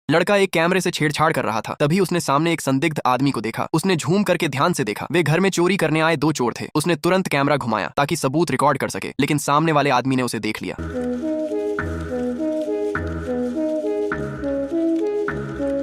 लड़का एक कैमरे से छेड़छाड़ कर रहा था। तभी उसने सामने एक संदिग्ध आदमी को देखा। उसने झूम करके ध्यान से देखा। वे घर में चोरी करने आए दो चोर थे। उसने तुरंत कैमरा घुमाया ताकि सबूत रिकॉर्ड कर सके, लेकिन सामने वाले आदमी ने उसे देख लिया।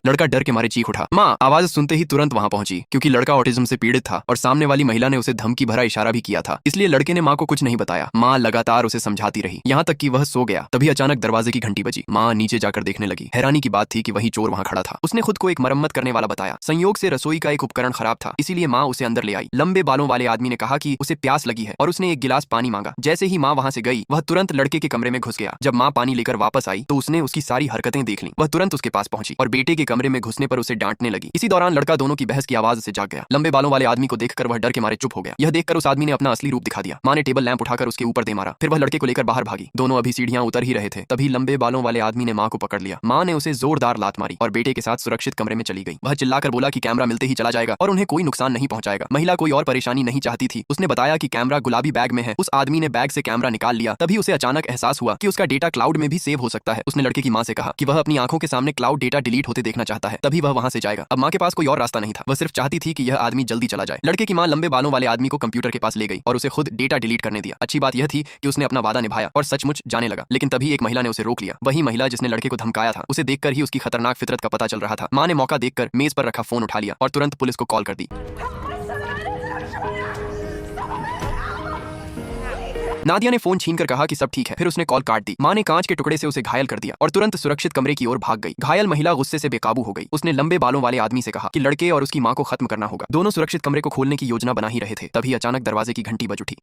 लड़का डर के मारे चीख उठा। माँ आवाज सुनते ही तुरंत वहां पहुंची, क्योंकि लड़का ऑटिज्म से पीड़ित था और सामने वाली महिला ने उसे धमकी भरा इशारा भी किया था। इसलिए लड़के ने माँ को कुछ नहीं बताया। माँ लगातार उसे समझाती रही, यहाँ तक कि वह सो गया। तभी अचानक दरवाजे की घंटी बजी। माँ नीचे जाकर देखने लगी। हैरानी की बात थी कि वही चोर वहां खड़ा था। उसने खुद को एक मरम्मत करने वाला बताया। संयोग से रसोई का एक उपकरण खराब था, इसीलिए माँ उसे अंदर ले आई। लंबे बालों वाले आदमी ने कहा कि उसे प्यास लगी है और उसने एक गिलास पानी मांगा। जैसे ही माँ वहां से गई, वह तुरंत लड़के के कमरे में घुस गया। जब माँ पानी लेकर वापस आई तो उसने उसकी सारी हरकतें देख ली। वह तुरंत उसके पास पहुंची और बेटे के कमरे में घुसने पर उसे डांटने लगी। इसी दौरान लड़का दोनों की बहस की आवाज से जाग गया। लंबे बालों वाले आदमी को देखकर वह डर के मारे चुप हो गया। यह देखकर उस आदमी ने अपना असली रूप दिखा दिया। माँ ने टेबल लैंप उठाकर उसके ऊपर दे मारा। फिर वह लड़के को लेकर बाहर भागी। दोनों अभी सीढ़ियां उतर ही रहे थे, तभी लंबे बालों वाले आदमी ने माँ को पकड़ लिया। माँ ने उसे जोरदार लात मारी और बेटे के साथ सुरक्षित कमरे में चली गई। वह चिल्लाकर बोला कि कैमरा मिलते ही चला जाएगा और उन्हें कोई नुकसान नहीं पहुंचाएगा। महिला कोई और परेशानी नहीं चाहती थी। उसने बताया कि कैमरा गुलाबी बैग में है। उस आदमी ने बैग से कैमरा निकाल लिया। तभी उसे अचानक एहसास हुआ कि उसका डेटा क्लाउड में भी सेव हो सकता है। उसने लड़के की माँ से कहा कि वह अपनी आंखों के सामने क्लाउड डेटा डिलीट होते देखना चाहता है, तभी वह वहां से जाएगा। अब माँ के पास कोई और रास्ता नहीं था। वह सिर्फ चाहती थी कि यह आदमी जल्दी चला जाए। लड़के की माँ लंबे बालों वाले आदमी को कंप्यूटर के पास ले गई और उसे खुद डेटा डिलीट करने दिया। अच्छी बात यह थी कि उसने अपना वादा निभाया और सचमुच जाने लगा। लेकिन तभी एक महिला ने उसे रोक लिया। वही महिला जिसने लड़के को धमकाया था। उसे देखकर ही उसकी खतरनाक फितरत का पता चल रहा था। माँ ने मौका देखकर मेज पर रखा फोन उठा लिया और तुरंत पुलिस को कॉल कर दी। नादिया ने फोन छीनकर कहा कि सब ठीक है। फिर उसने कॉल काट दी। माँ ने कांच के टुकड़े से उसे घायल कर दिया और तुरंत सुरक्षित कमरे की ओर भाग गई। घायल महिला गुस्से से बेकाबू हो गई। उसने लंबे बालों वाले आदमी से कहा कि लड़के और उसकी माँ को खत्म करना होगा। दोनों सुरक्षित कमरे को खोलने की योजना बना ही रहे थे, तभी अचानक दरवाजे की घंटी बज उठी।